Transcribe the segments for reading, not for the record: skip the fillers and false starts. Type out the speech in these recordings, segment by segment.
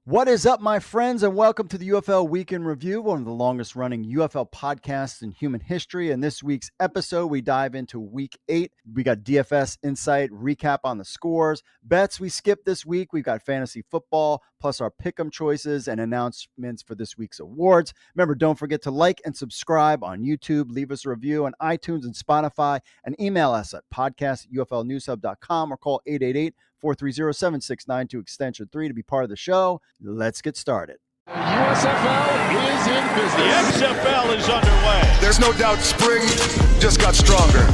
What is up, my friends, and welcome to the UFL Week In Review, one of the longest running UFL podcasts in human history. In this week's episode, we dive into Week 8. We got DFS Insight, recap on the scores, bets we skipped this week. We've got fantasy football, plus our Pickem choices and announcements for this week's awards. Remember, don't forget to like and subscribe on YouTube, leave us a review on iTunes and Spotify, and email us at podcast@uflnewshub.com or call 888-430-7692 extension 3 to be part of the show. Let's get started. USFL is in business. The USFL is underway. There's no doubt spring just got stronger.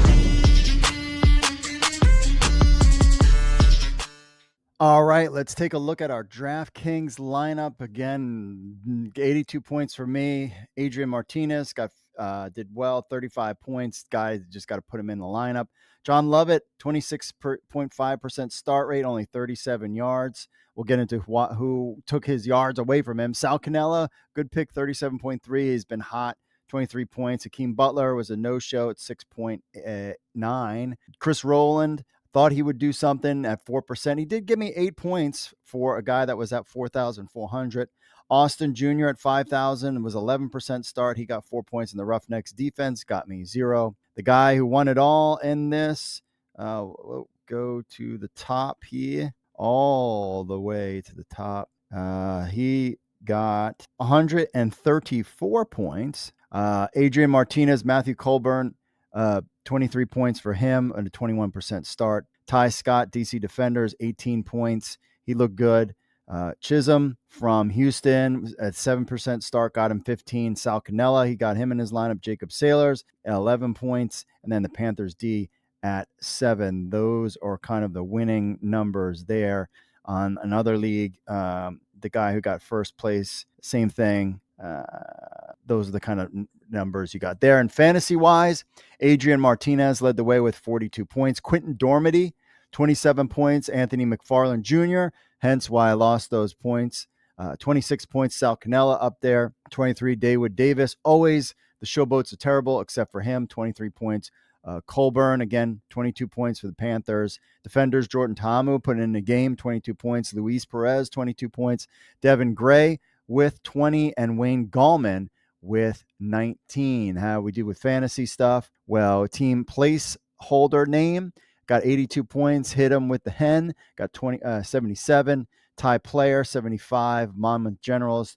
All right, let's take a look at our DraftKings lineup. Again, 82 points for me. Adrian Martinez did well, 35 points. Guys, just got to put him in the lineup. John Lovett, 26.5% start rate, only 37 yards. We'll get into who took his yards away from him. Sal Cannella, good pick, 37.3. He's been hot, 23 points. Hakeem Butler was a no-show at 6.9. Chris Rowland, thought he would do something at 4%. He did give me 8 points for a guy that was at 4,400. Austin Jr. at 5,000 was 11% start. He got 4 points in the Roughnecks defense, got me 0. The guy who won it all in this, we'll go to the top here, all the way to the top. He got 134 points. Adrian Martinez, Matthew Colburn, 23 points for him and a 21% start. Ty Scott, DC Defenders, 18 points. He looked good. Chisholm from Houston at 7% start, got him 15. Sal Cannella, he got him in his lineup. Jacob Sailors at 11 points. And then the Panthers D at 7. Those are kind of the winning numbers there. On another league, the guy who got first place, same thing. Those are the kind of numbers you got there. And fantasy-wise, Adrian Martinez led the way with 42 points. Quentin Dormady, 27 points. Anthony McFarland Jr., hence why I lost those points. 26 points. Sal Cannella up there. 23, David Davis. Always the showboats are terrible, except for him, 23 points. Colburn, again, 22 points for the Panthers. Defenders, Jordan Ta'amu put in the game, 22 points. Luis Perez, 22 points. Devin Gray with 20, and Wayne Gallman with 19. How we do with fantasy stuff? Well, team placeholder name got 82 points. Hit him with the hen, got 77. Ty Player, 75. Monmouth Generals,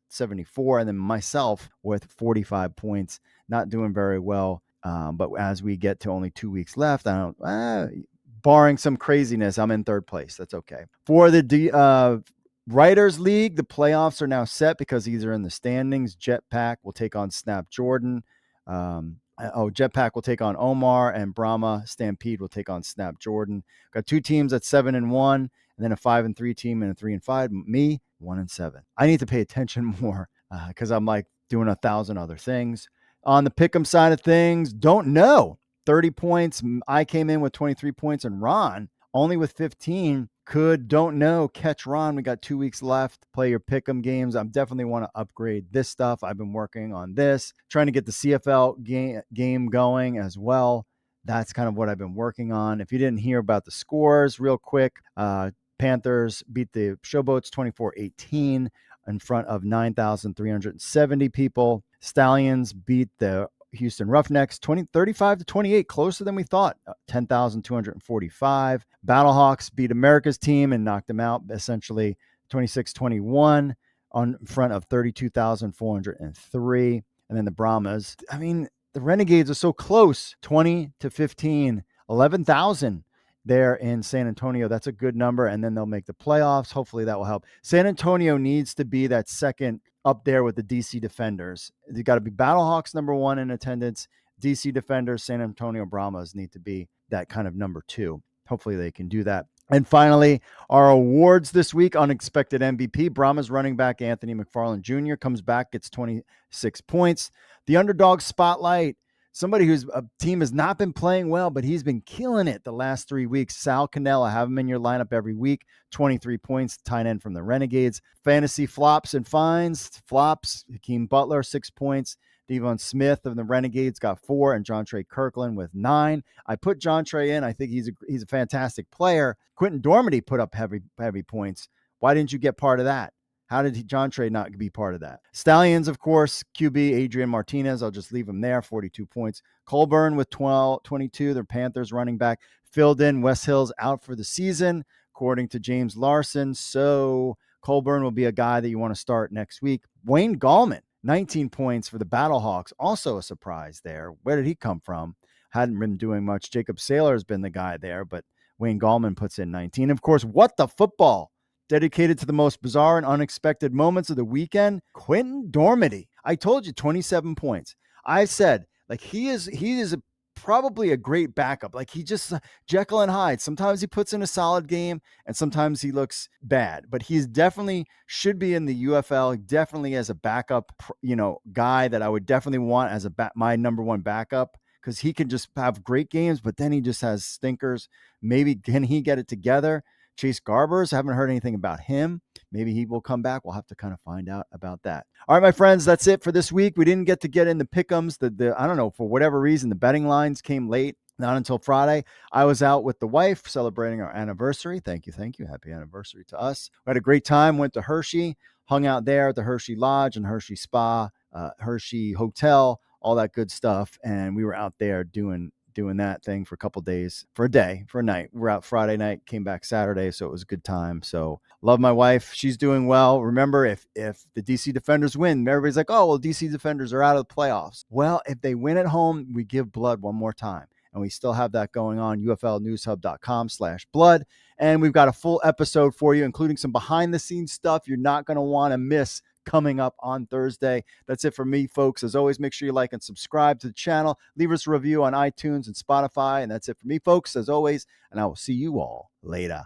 74. And then myself with 45 points. Not doing very well. But as we get to only 2 weeks left, barring some craziness, I'm in third place. That's okay. For the Writers League, the playoffs are now set because these are in the standings. Jetpack will take on Snap Jordan. Jetpack will take on Omar, and Brahma Stampede will take on Snap Jordan. Got 2 teams at 7-1, and then a 5-3 team and a 3-5. Me, 1-7. I need to pay attention more because I'm like doing 1,000 other things. On the Pickem side of things, don't know. 30 points. I came in with 23 points, and Ron only with 15. Don't know, catch Ron. We got 2 weeks left. Play your Pickem games. I definitely want to upgrade this stuff. I've been working on this, trying to get the CFL game going as well. That's kind of what I've been working on. If you didn't hear about the scores, real quick, Panthers beat the Showboats 24-18 in front of 9,370 people. Stallions beat the Houston Roughnecks 35-28, closer than we thought. 10,245. Battlehawks beat America's team and knocked them out essentially 26-21 in front of 32,403. And then the Brahmas, the Renegades are so close, 20-15, 11,000 there in San Antonio. That's a good number. And then they'll make the playoffs. Hopefully that will help. San Antonio needs to be that second up there with the DC Defenders. You got to be Battlehawks number 1 in attendance. DC Defenders, San Antonio Brahmas need to be that kind of number 2. Hopefully they can do that. And finally, our awards this week: unexpected MVP. Brahmas running back Anthony McFarland Jr. comes back, gets 26 points. The underdog spotlight: somebody whose team has not been playing well, but he's been killing it the last 3 weeks. Sal Cannella, have him in your lineup every week. 23 points, tight end from the Renegades. Fantasy flops and finds. Flops: Hakeem Butler, 6 points. Devon Smith of the Renegades got 4, and John Trey Kirkland with 9. I put John Trey in. I think he's a fantastic player. Quentin Dormady put up heavy points. Why didn't you get part of that? How did John Trey not be part of that? Stallions, of course, QB Adrian Martinez. I'll just leave him there, 42 points. Colburn with 22, the Panthers running back, filled in. Wes Hill's out for the season, according to James Larson. So Colburn will be a guy that you want to start next week. Wayne Gallman, 19 points for the Battlehawks. Also a surprise there. Where did he come from? Hadn't been doing much. Jacob Saylor has been the guy there, but Wayne Gallman puts in 19. Of course, What the Football, dedicated to the most bizarre and unexpected moments of the weekend, Quentin Dormady. I told you 27 points. I said, like, he is probably a great backup. Like, he just Jekyll and Hyde. Sometimes he puts in a solid game and sometimes he looks bad, but he's definitely should be in the UFL, definitely as a backup, guy that I would definitely want as my number one backup, because he can just have great games, but then he just has stinkers. Maybe can he get it together? Chase Garbers, haven't heard anything about him. Maybe he will come back. We'll have to kind of find out about that. All right, my friends, that's it for this week. We didn't get to get in the Pickems. I don't know, for whatever reason, the betting lines came late, not until Friday. I was out with the wife celebrating our anniversary. Thank you. Happy anniversary to us. We had a great time, went to Hershey, hung out there at the Hershey Lodge and Hershey Spa, Hershey Hotel, all that good stuff. And we were out there doing that thing for a couple days, for a night. We're out Friday night, came back Saturday, so it was a good time. So love my wife. She's doing well. Remember, if the DC Defenders win, everybody's like, oh, well, DC Defenders are out of the playoffs. Well, if they win at home, we give blood one more time. And we still have that going on, uflnewshub.com/blood. And we've got a full episode for you, including some behind-the-scenes stuff you're not going to want to miss coming up on Thursday. That's it for me, folks. As always, make sure you like and subscribe to the channel. Leave us a review on iTunes and Spotify. And that's it for me, folks, as always. And I will see you all later.